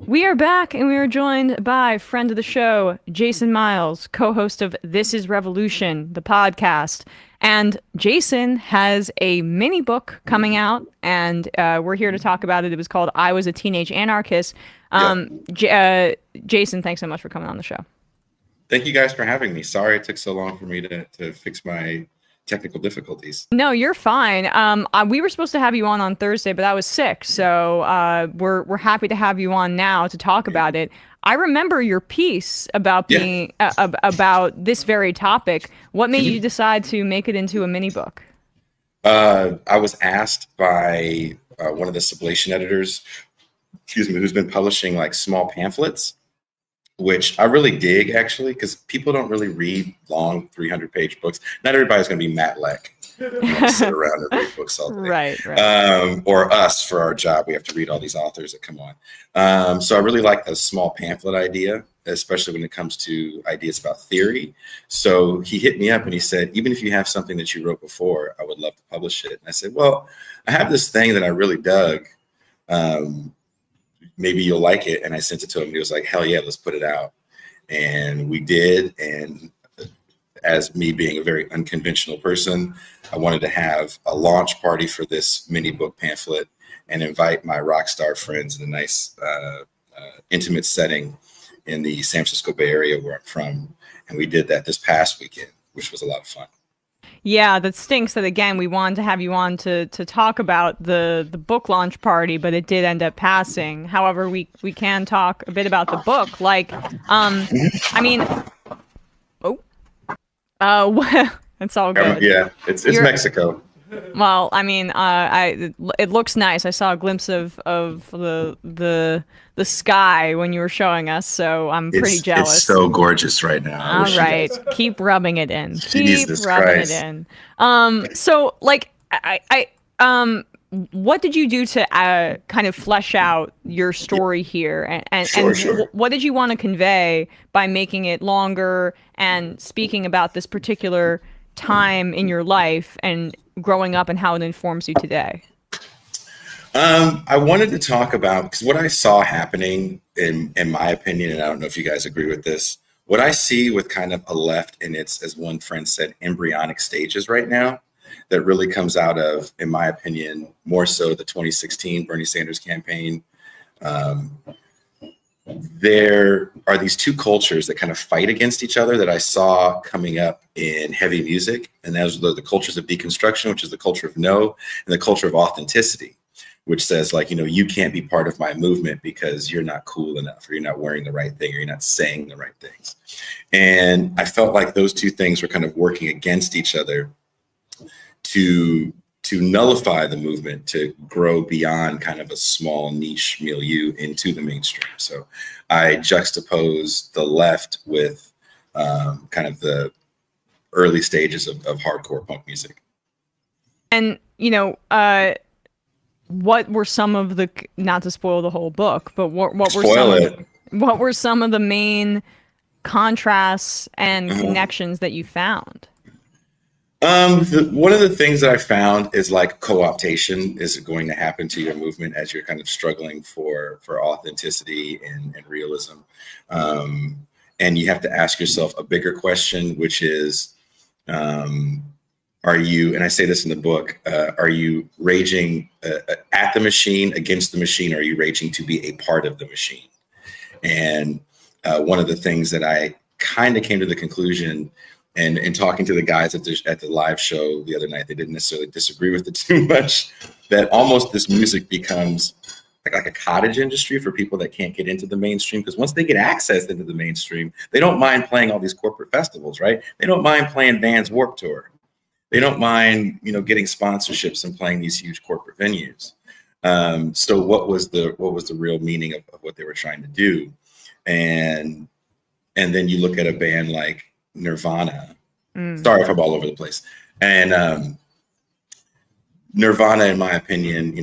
We are back and we are joined by friend of the show, Jason Myles, co-host of This is Revolution, the podcast. And Jason has a mini book coming out, and we're here to talk about it. It was called I Was a Teenage Anarchist. Jason, thanks so much for coming on the show. Thank you guys for having me. Sorry it took so long for me to fix my technical difficulties. No, you're fine. We were supposed to have you on Thursday, but I was sick, so we're happy to have you on now to talk about it. I remember your piece about being about this very topic. What made you decide to make it into a mini book? I was asked by one of the Sublation editors, who's been publishing like small pamphlets, which I really dig, actually, because people don't really read long 300-page books. Not everybody's going to be Matt Leck, sit around and read books all day. Right. Or us for our job. We have to read all these authors that come on. So I really like the small pamphlet idea, especially when it comes to ideas about theory. So he hit me up and he said, even if you have something that you wrote before, I would love to publish it. And I said, well, I have this thing that I really dug. Maybe you'll like it. And I sent it to him. He was like, hell yeah, let's put it out. And we did. And as me being a very unconventional person, I wanted to have a launch party for this mini book pamphlet and invite my rock star friends in a nice intimate setting in the San Francisco Bay Area where I'm from. And we did that this past weekend, which was a lot of fun. Yeah, that stinks that, again, we wanted to have you on to talk about the book launch party, but it did end up passing. However, we can talk a bit about the book. Like, I mean, it's all good. Yeah, it's Mexico. Well, I mean, it looks nice. I saw a glimpse of the sky when you were showing us, so I'm pretty jealous. It's so gorgeous right now. All right, keep rubbing it in. Jesus keep rubbing Christ. it in. So like, what did you do to kind of flesh out your story here, and Sure. what did you want to convey by making it longer and speaking about this particular time in your life and growing up and how it informs you today? I wanted to talk about, because what I saw happening in my opinion, and I don't know if you guys agree with this, what I see with kind of a left in its, as one friend said, embryonic stages right now, that really comes out of, in my opinion, more so the 2016 Bernie Sanders campaign. There are these two cultures that kind of fight against each other that I saw coming up in heavy music. And those are the cultures of deconstruction, which is the culture of no, and the culture of authenticity, which says, like, you can't be part of my movement because you're not cool enough, or you're not wearing the right thing, or you're not saying the right things. And I felt like those two things were kind of working against each other to nullify the movement, to grow beyond kind of a small niche milieu into the mainstream. So I juxtapose the left with kind of the early stages of hardcore punk music. And, what were some of the, not to spoil the whole book, but what were some of the main contrasts and connections that you found? One of the things that I found is like co-optation is going to happen to your movement as you're kind of struggling for authenticity and realism. And you have to ask yourself a bigger question, which is, are you, and I say this in the book, are you raging at the machine, against the machine, or are you raging to be a part of the machine? And one of the things that I kind of came to the conclusion, and in talking to the guys at the live show the other night, they didn't necessarily disagree with it too much, that almost this music becomes like a cottage industry for people that can't get into the mainstream. Because once they get access into the mainstream, they don't mind playing all these corporate festivals, right? They don't mind playing Vans Warped Tour. They don't mind, getting sponsorships and playing these huge corporate venues. So what was the real meaning of what they were trying to do? And then you look at a band like Nirvana. Sorry if I'm all over the place. And Nirvana, in my opinion,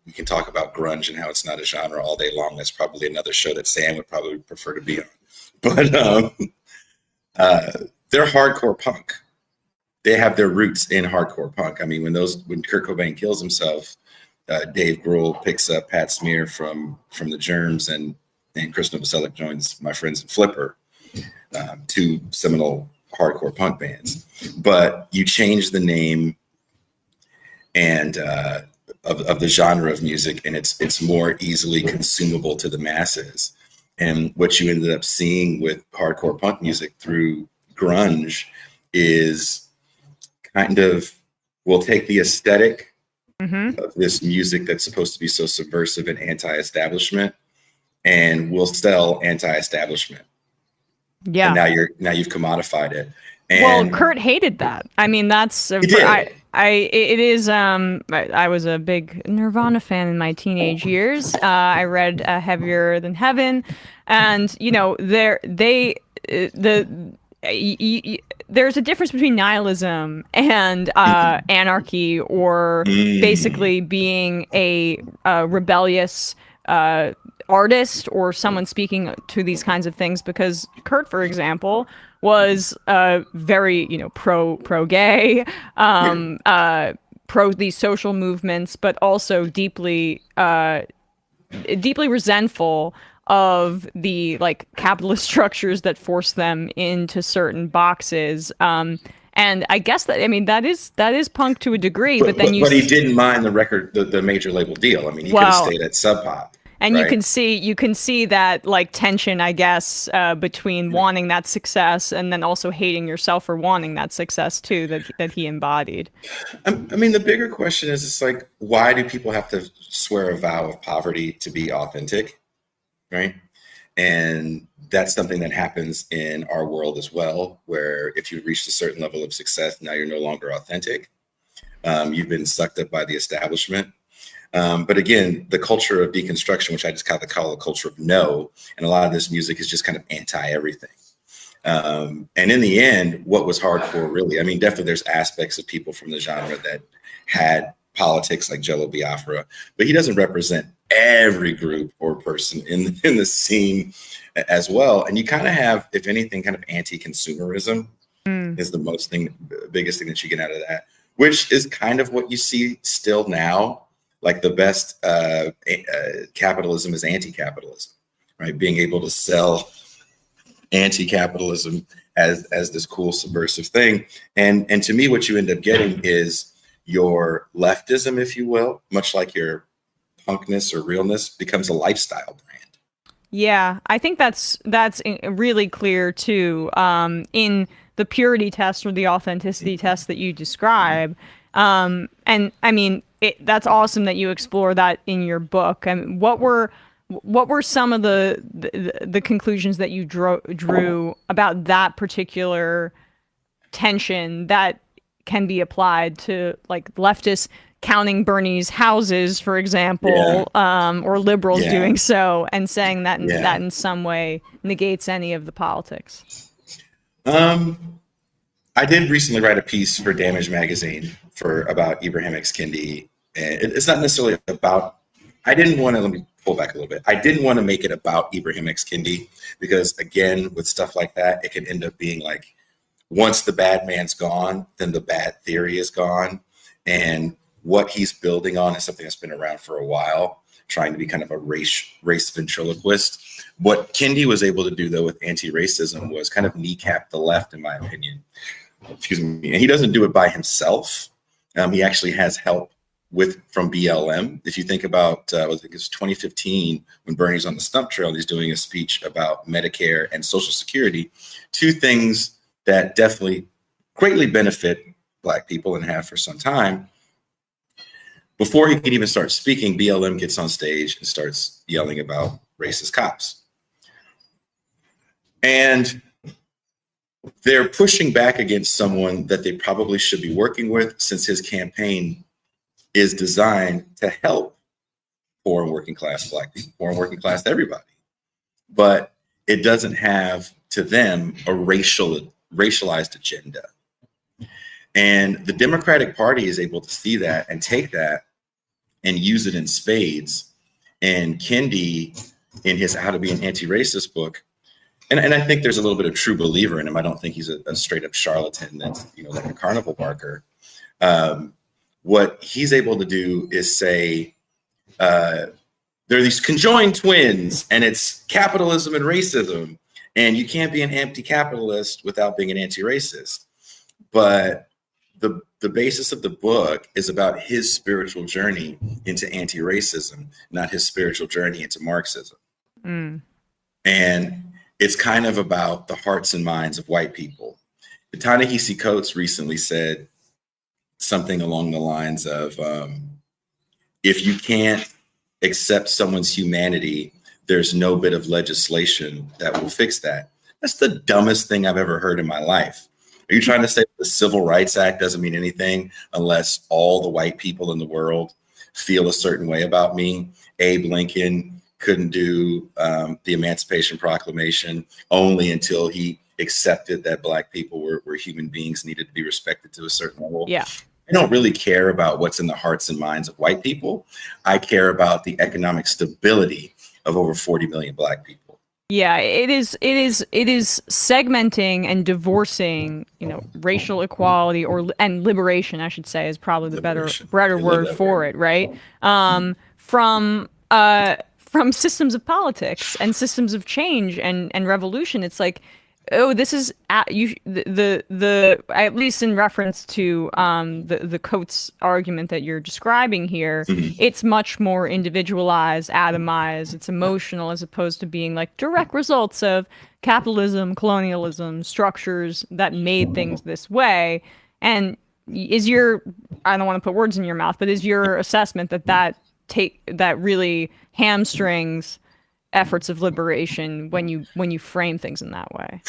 we can talk about grunge and how it's not a genre all day long. That's probably another show that Sam would probably prefer to be on. But they're hardcore punk. They have their roots in hardcore punk. I mean, when Kurt Cobain kills himself, Dave Grohl picks up Pat Smear from the Germs and and Chris Novoselic joins my friends in Flipper, two seminal hardcore punk bands. But you change the name and of the genre of music, and it's more easily consumable to the masses. And what you ended up seeing with hardcore punk music through grunge is kind of, we'll take the aesthetic of this music that's supposed to be so subversive and anti-establishment, and we'll sell anti-establishment. Yeah. And now you've commodified it. And well, Kurt hated that. I mean, that's I was a big Nirvana fan in my teenage years. I read Heavier Than Heaven, and you know, there's a difference between nihilism and anarchy, or basically being a rebellious artist or someone speaking to these kinds of things. Because Kurt, for example, was very, you know, pro gay, pro these social movements, but also deeply resentful of the like capitalist structures that force them into certain boxes. And I guess that, I mean, that is punk to a degree, but then but he didn't mind the record, the major label deal. I mean, he could have stayed at Sub Pop. And right? you can see that like tension, I guess, between wanting that success and then also hating yourself for wanting that success too, that he embodied. I mean, the bigger question is, it's like, why do people have to swear a vow of poverty to be authentic, right? And that's something that happens in our world as well, where if you've reached a certain level of success, now you're no longer authentic. You've been sucked up by the establishment. But again, the culture of deconstruction, which I just kind of call the culture of no, and a lot of this music is just kind of anti-everything. And in the end, what was hardcore really? I mean, definitely there's aspects of people from the genre that had politics, like Jello Biafra, but he doesn't represent every group or person in the scene as well. And you kind of have, if anything, kind of anti-consumerism is the biggest thing that you get out of that, which is kind of what you see still now. Like the best capitalism is anti-capitalism, right? Being able to sell anti-capitalism as this cool subversive thing. And to me, what you end up getting is your leftism, if you will, much like your punkness or realness, becomes a lifestyle brand. Yeah, I think that's really clear too, in the purity test or the authenticity test that you describe. And I mean, that's awesome that you explore that in your book. I mean, what were some of the conclusions that you drew about that particular tension that can be applied to like leftists counting Bernie's houses, for example, or liberals doing so and saying that that in some way negates any of the politics? I did recently write a piece for Damage Magazine about Ibrahim X. Kendi. And it's not necessarily about, let me pull back a little bit. I didn't want to make it about Ibrahim X. Kendi because, again, with stuff like that, it can end up being like, once the bad man's gone, then the bad theory is gone. And what he's building on is something that's been around for a while, trying to be kind of a race ventriloquist. What Kendi was able to do, though, with anti-racism was kind of kneecap the left, in my opinion. Excuse me. And he doesn't do it by himself. He actually has help from BLM. If you think about, I think it's 2015 when Bernie's on the stump trail, he's doing a speech about Medicare and Social Security, two things that definitely greatly benefit Black people and have for some time. Before he could even start speaking, BLM gets on stage and starts yelling about racist cops. And they're pushing back against someone that they probably should be working with, since his campaign is designed to help poor and working class Black people, poor and working class everybody. But it doesn't have to them a racialized agenda. And the Democratic Party is able to see that and take that and use it in spades. And Kendi, in his How to Be an Anti-Racist book, and I think there's a little bit of true believer in him. I don't think he's a straight up charlatan that's, like a carnival barker. What he's able to do is say, they're these conjoined twins, and it's capitalism and racism. And you can't be an anti-capitalist without being an anti-racist. But the basis of the book is about his spiritual journey into anti-racism, not his spiritual journey into Marxism. Mm. And it's kind of about the hearts and minds of white people. Ta-Nehisi Coates recently said something along the lines of, if you can't accept someone's humanity, there's no bit of legislation that will fix that. That's the dumbest thing I've ever heard in my life. Are you trying to say the Civil Rights Act doesn't mean anything unless all the white people in the world feel a certain way about me? Abe Lincoln couldn't do the Emancipation Proclamation only until he accepted that black people were human beings, needed to be respected to a certain level. Yeah. I don't really care about what's in the hearts and minds of white people. I care about the economic stability of over 40 million black people. Yeah, it is segmenting and divorcing, racial equality and liberation, I should say, is probably the better word for it, right? From systems of politics and systems of change and revolution. It's like, oh, this is at least in reference to the Coates argument that you're describing here. Mm-hmm. It's much more individualized, atomized. It's emotional as opposed to being like direct results of capitalism, colonialism, structures that made things this way. And I don't want to put words in your mouth, but is your assessment that really hamstrings efforts of liberation when you frame things in that way?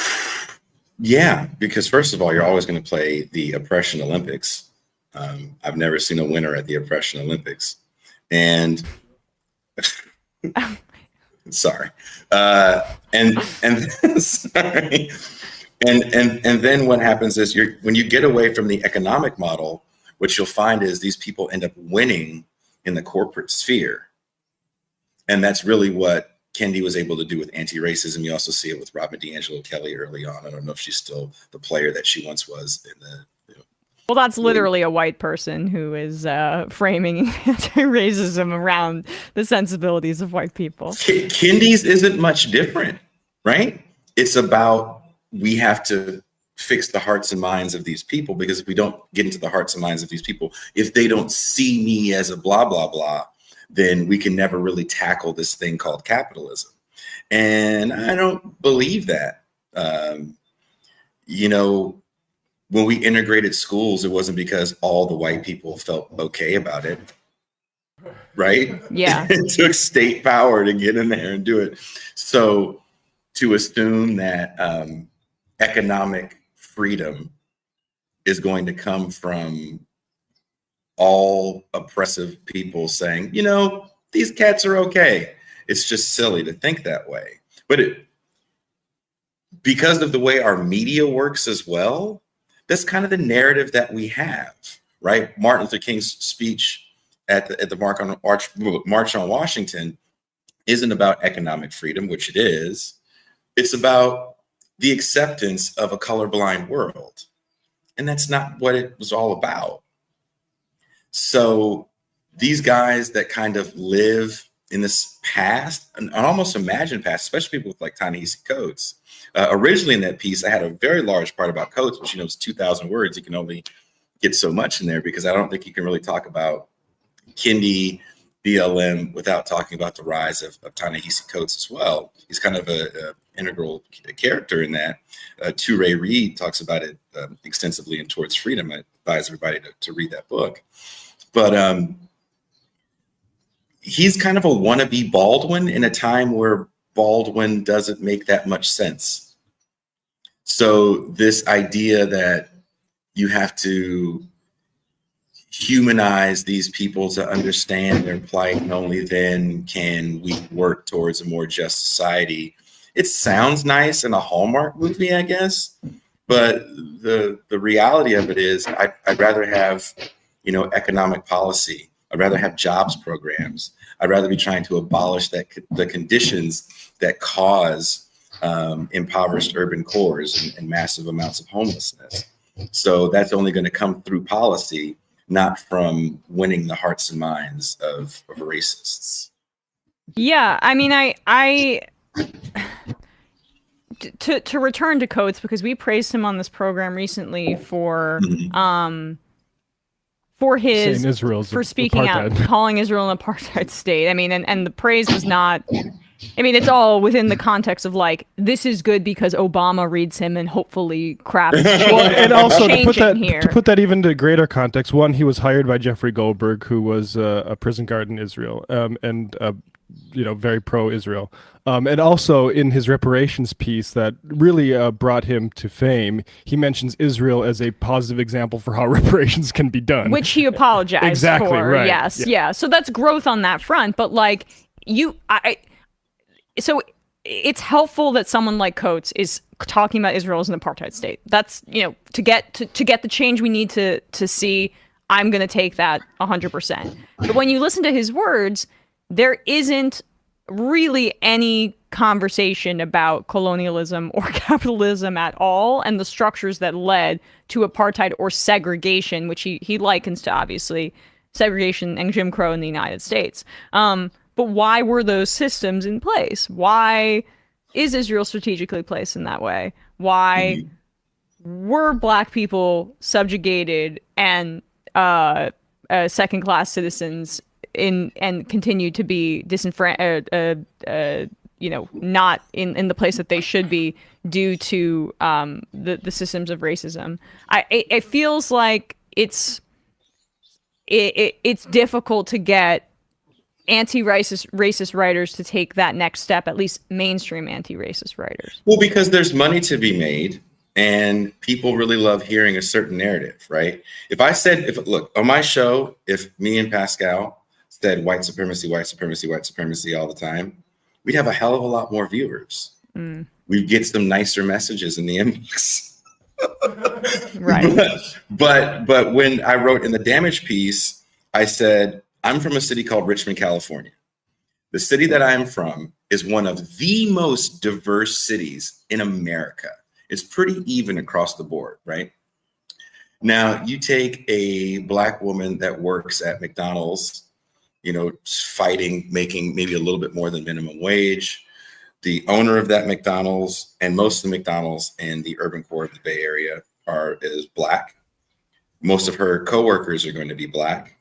Yeah, because first of all, you're always going to play the oppression Olympics. I've never seen a winner at the oppression Olympics, and sorry, and sorry, and then what happens is when you get away from the economic model, what you'll find is these people end up winning in the corporate sphere, and that's really what Kendi was able to do with anti-racism. You also see it with Robin DiAngelo Kelly early on. I don't know if she's still the player that she once was in the. Well, that's literally a white person who is framing anti-racism around the sensibilities of white people. Kendi's isn't much different, right? It's about we have to fix the hearts and minds of these people, because if we don't get into the hearts and minds of these people, if they don't see me as a blah, blah, blah, then we can never really tackle this thing called capitalism. And I don't believe that. When we integrated schools, it wasn't because all the white people felt okay about it, right? Yeah. It took state power to get in there and do it. So to assume that economic freedom is going to come from all oppressive people saying, these cats are okay. It's just silly to think that way. But because of the way our media works as well, that's kind of the narrative that we have, right? Martin Luther King's speech at the March on Washington isn't about economic freedom, which it is. It's about the acceptance of a colorblind world. And that's not what it was all about. So these guys that kind of live in this past, an almost imagined past, especially people with like Ta-Nehisi Coates. Originally in that piece, I had a very large part about Coates, which, it's 2,000 words. You can only get so much in there because I don't think you can really talk about Kendi, BLM without talking about the rise of Ta-Nehisi Coates as well. He's kind of a integral character in that. Toure Reed talks about it extensively in Towards Freedom. I advise everybody to read that book. But he's kind of a wannabe Baldwin in a time where Baldwin doesn't make that much sense. So this idea that you have to humanize these people to understand their plight, and only then can we work towards a more just society. It sounds nice in a Hallmark movie, I guess, but the reality of it is I'd rather have economic policy. I'd rather have jobs programs. I'd rather be trying to abolish the conditions that cause impoverished urban cores and massive amounts of homelessness. So that's only going to come through policy, not from winning the hearts and minds of racists. Yeah, I mean, I to return to Coates, because we praised him on this program recently Mhm. for Saying his Israel's for speaking out, apartheid. calling Israel an apartheid state. I mean, and the praise was not. I mean, it's all within the context of like, this is good because Obama reads him, and hopefully crap's Well, and also changing here. to put that even into greater context, one, he was hired by Jeffrey Goldberg, who was a prison guard in Israel, and very pro-Israel, and also in his reparations piece that really brought him to fame, he mentions Israel as a positive example for how reparations can be done, Which he apologized exactly for. right. Yes, yeah. So that's growth on that front. But like so it's helpful that someone like Coates is talking about Israel as an apartheid state. That's, to get the change we need to see. I'm going to take that 100%. But when you listen to his words, there isn't really any conversation about colonialism or capitalism at all, and the structures that led to apartheid or segregation, which he likens to, obviously, segregation and Jim Crow in the United States. But why were those systems in place? Why is Israel strategically placed in that way? Why were Black people subjugated and second-class citizens and continue to be disenfranchised, not in the place that they should be due to the systems of racism? It feels like it's difficult to get anti-racist writers to take that next step, at least mainstream anti-racist writers. Well, because there's money to be made and people really love hearing a certain narrative, right? Look, on my show, if me and Pascal said white supremacy, white supremacy, white supremacy all the time, we'd have a hell of a lot more viewers. We'd get some nicer messages in the inbox. Right. But when I wrote in the damage piece, I said, I'm from a city called Richmond, California. The city that I'm from is one of the most diverse cities in America. It's pretty even across the board, right? Now, you take a Black woman that works at McDonald's, fighting, making maybe a little bit more than minimum wage. The owner of that McDonald's and most of the McDonald's in the urban core of the Bay Area is Black. Most of her coworkers are going to be Black.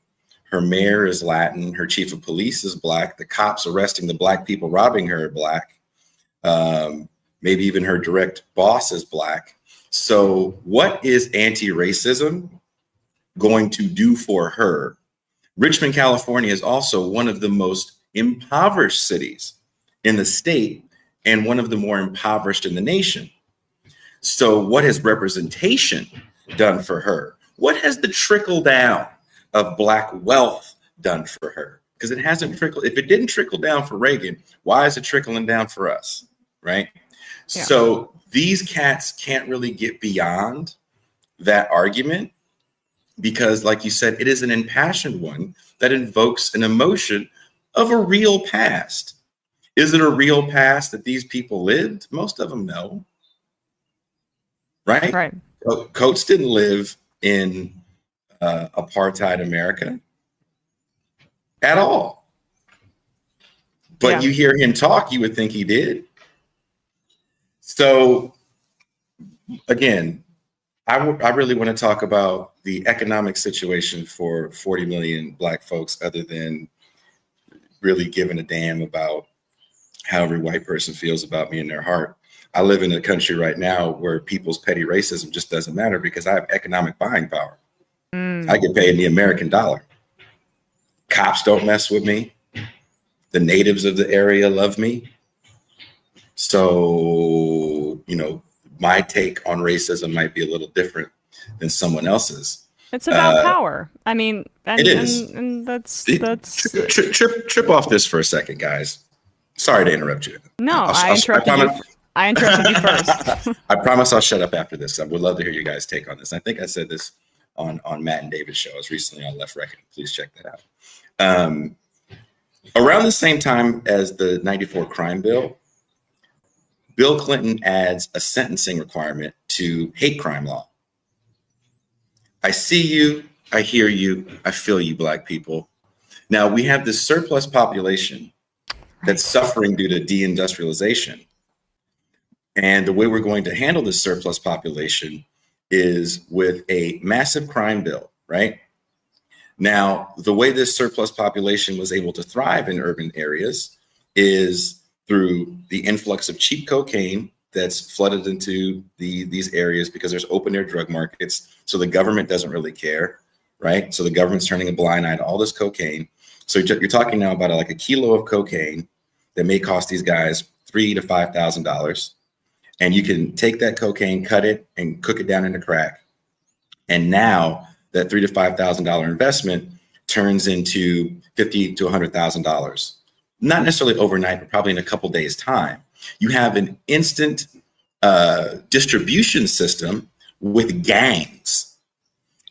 Her mayor is Latin. Her chief of police is Black. The cops arresting the Black people robbing her are Black. Maybe even her direct boss is Black. So what is anti-racism going to do for her? Richmond, California is also one of the most impoverished cities in the state and one of the more impoverished in the nation. So what has representation done for her? What has the trickle down of Black wealth done for her? Because it hasn't trickled. If it didn't trickle down for Reagan, why is it trickling down for us? Right. Yeah. So these cats can't really get beyond that argument because, like you said, it is an impassioned one that invokes an emotion of a real past. Is it a real past that these people lived? Most of them know. Right. Right. Coates didn't live in apartheid America at all. But you hear him talk, you would think he did. So again, I really want to talk about the economic situation for 40 million Black folks, other than really giving a damn about how every white person feels about me in their heart. I live in a country right now where people's petty racism just doesn't matter because I have economic buying power. I get paid in the American dollar. Cops don't mess with me. The natives of the area love me. So, my take on racism might be a little different than someone else's. It's about power. I mean, it is. And that's trip off this for a second, guys. Sorry to interrupt you. No, I interrupted you. I interrupted you first. I promise I'll shut up after this. I would love to hear you guys' take on this. I think I said this on Matt and David's show. I was recently on Left Record. Please check that out. Around the same time as the 94 crime bill, Bill Clinton adds a sentencing requirement to hate crime law. I see you, I hear you, I feel you, Black people. Now we have this surplus population that's suffering due to deindustrialization. And the way we're going to handle this surplus population is with a massive crime bill, right? Now, the way this surplus population was able to thrive in urban areas is through the influx of cheap cocaine that's flooded into these areas because there's open air drug markets. So the government doesn't really care, right? So the government's turning a blind eye to all this cocaine. So you're talking now about like a kilo of cocaine that may cost these guys $3,000 to $5,000. And you can take that cocaine, cut it, and cook it down into crack. And now that $3,000 to $5,000 investment turns into $50,000 to $100,000. Not necessarily overnight, but probably in a couple days' time. You have an instant distribution system with gangs.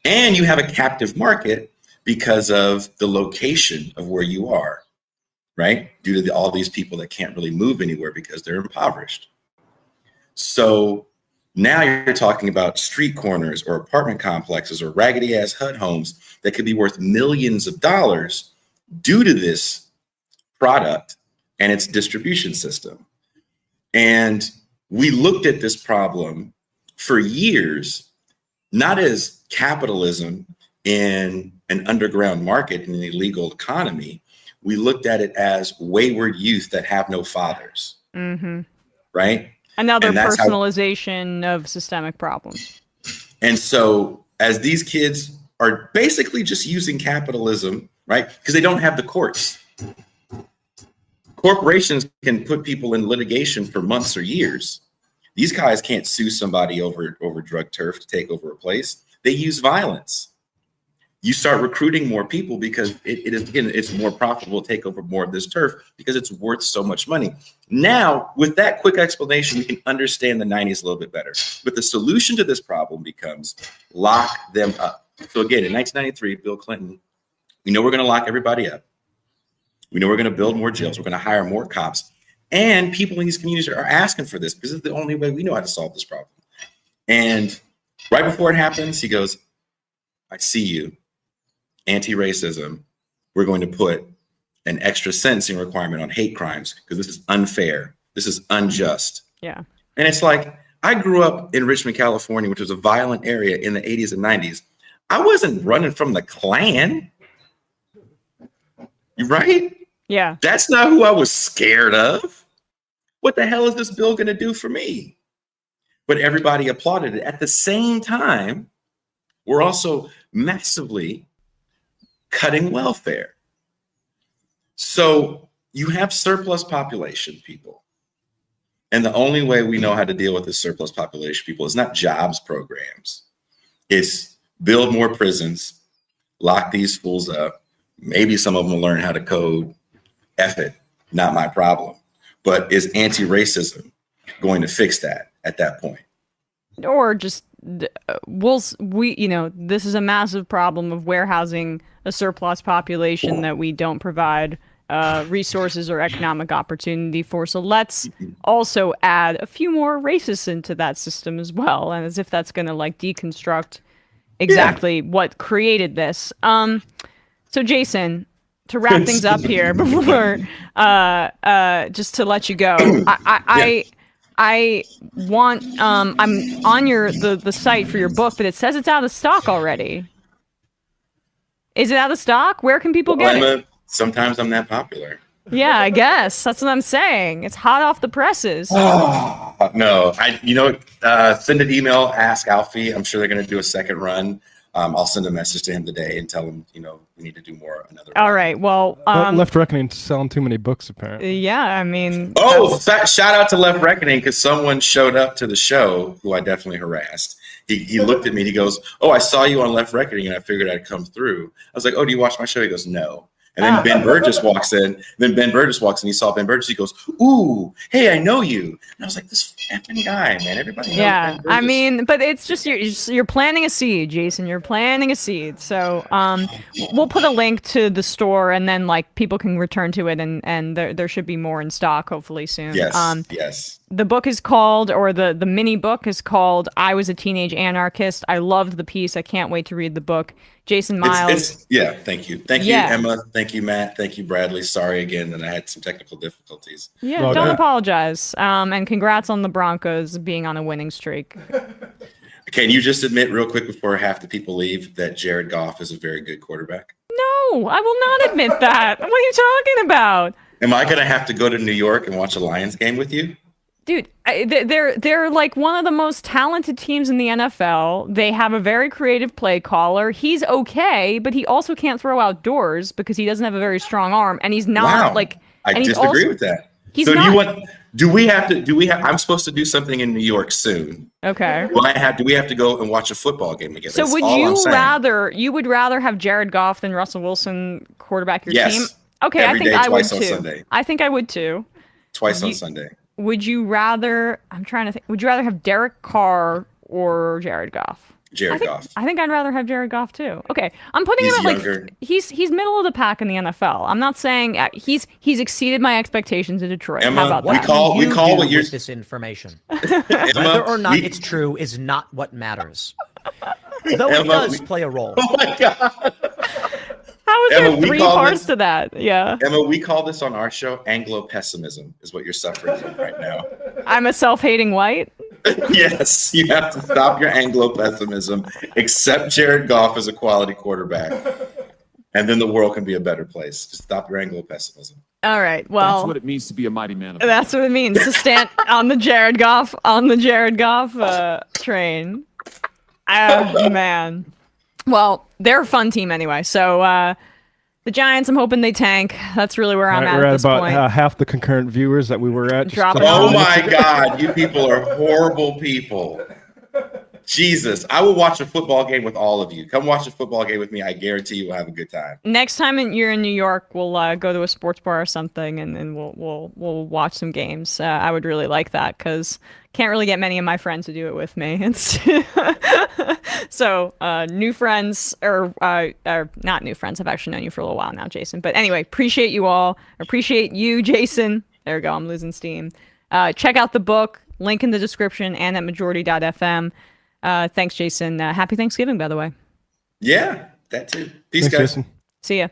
And you have a captive market because of the location of where you are, right? Due to all these people that can't really move anywhere because they're impoverished. So now you're talking about street corners or apartment complexes or raggedy ass HUD homes that could be worth millions of dollars due to this product and its distribution system. And we looked at this problem for years, not as capitalism in an underground market in an illegal economy. We looked at it as wayward youth that have no fathers, right? Another personalization of systemic problems. And so as these kids are basically just using capitalism, right? Because they don't have the courts. Corporations can put people in litigation for months or years. These guys can't sue somebody over drug turf to take over a place. They use violence. You start recruiting more people because it's more profitable to take over more of this turf because it's worth so much money. Now, with that quick explanation, we can understand the 90s a little bit better. But the solution to this problem becomes lock them up. So again, in 1993, Bill Clinton, we know we're going to lock everybody up. We know we're going to build more jails. We're going to hire more cops. And people in these communities are asking for this because it's the only way we know how to solve this problem. And right before it happens, he goes, I see you. Anti-racism, we're going to put an extra sentencing requirement on hate crimes because this is unfair. This is unjust. Yeah. And it's like, I grew up in Richmond, California, which was a violent area in the 80s and 90s. I wasn't running from the Klan. You right? Yeah. That's not who I was scared of. What the hell is this bill going to do for me? But everybody applauded it. At the same time, we're also massively cutting welfare. So you have surplus population, people. And the only way we know how to deal with this surplus population, people, is not jobs programs. It's build more prisons, lock these fools up. Maybe some of them will learn how to code. F it, not my problem. But is anti-racism going to fix that at that point? Or just this is a massive problem of warehousing a surplus population that we don't provide resources or economic opportunity for. So let's also add a few more racists into that system as well, and as if that's going to like deconstruct exactly what created this. So Jason, to wrap things up here before just to let you go, I want I'm on the site for your book, but it says it's out of stock already. Is it out of stock? Where can people get it? Sometimes I'm that popular. Yeah, I guess that's what I'm saying. It's hot off the presses. No, send an email, ask Alfie. I'm sure they're going to do a second run. I'll send a message to him today and tell him, we need to do more. All right. Well, Left Reckoning selling too many books, apparently. Yeah, I mean. Oh, shout out to Left Reckoning because someone showed up to the show who I definitely harassed. He looked at me and he goes, "Oh, I saw you on Left Reckoning and I figured I'd come through." I was like, "Oh, do you watch my show?" He goes, "No." And then Ben Burgess walks in. He saw Ben Burgess. He goes, "Ooh, hey, I know you." And I was like, "This effing guy, man. Everybody knows Ben Burgess." I mean, but it's just you're planting a seed, Jason. You're planting a seed. So we'll put a link to the store, and then like people can return to it, and there should be more in stock hopefully soon. Yes. Yes. The book is called, or the mini book is called, "I Was a Teenage Anarchist." I loved the piece. I can't wait to read the book. Jason Myles. Thank you. Thank you, Emma. Thank Thank you, Matt. Thank you, Bradley. Sorry again that I had some technical difficulties. Yeah, Well don't done. apologize. And congrats on the Broncos being on a winning streak. Can you just admit real quick before half the people leave that Jared Goff is a very good quarterback? No, I will not admit that. What are you talking about? Am I going to have to go to New York and watch a Lions game with you? Dude, they're like one of the most talented teams in the NFL. They have a very creative play caller. He's okay, but he also can't throw outdoors because he doesn't have a very strong arm, and he's not Wow. like. I and he's disagree also- with that. He's So not. do we have, I'm supposed to do something in New York soon. Okay. Do we have to go and watch a football game together? So That's would all I'm you saying. would rather have Jared Goff than Russell Wilson quarterback your Yes. team? Okay, Every I think day, I would twice on too. Sunday. I think I would too. Twice on Sunday. Would you rather? I'm trying to think. Would you rather have Derek Carr or Jared Goff? Jared Goff. I think I'd rather have Jared Goff too. Okay, I'm putting He's him at younger. like he's middle of the pack in the NFL. I'm not saying he's exceeded my expectations in Detroit. Emma, How about we that? call You what do you're with this information. Emma, Whether or not we- it's true is not what matters. Though it Emma, does we- play a role. Oh my God. How is Emma, there we 3 call parts this- to that? Yeah, Emma, we call this on our show Anglo-pessimism is what you're suffering from right now. I'm a self-hating white. Yes, you have to stop your Anglo-pessimism, accept Jared Goff as a quality quarterback, and then the world can be a better place. Just stop your Anglo-pessimism. All right. Well, That's what it means to be a mighty man. Of that's what it means to stand on the Jared Goff train. Oh man. Well, they're a fun team anyway. So the Giants, I'm hoping they tank. That's really where I'm All right, at we're at this about point. half the concurrent viewers that we were at. Drop it Oh off. my God, you people are horrible people. Jesus, I will watch a football game with all of you. Come watch a football game with me. I guarantee you will have a good time. Next time you're in New York, we'll go to a sports bar or something, and we'll watch some games. I would really like that because can't really get many of my friends to do it with me. It's so new friends or not new friends. I've actually known you for a little while now, Jason. But anyway, appreciate you all. Appreciate you, Jason. There we go. I'm losing steam. Check out the book. Link in the description and at majority.fm. Thanks, Jason. Happy Thanksgiving, by the way. Yeah, that too. Peace, Thanks, guys. Jason. See ya.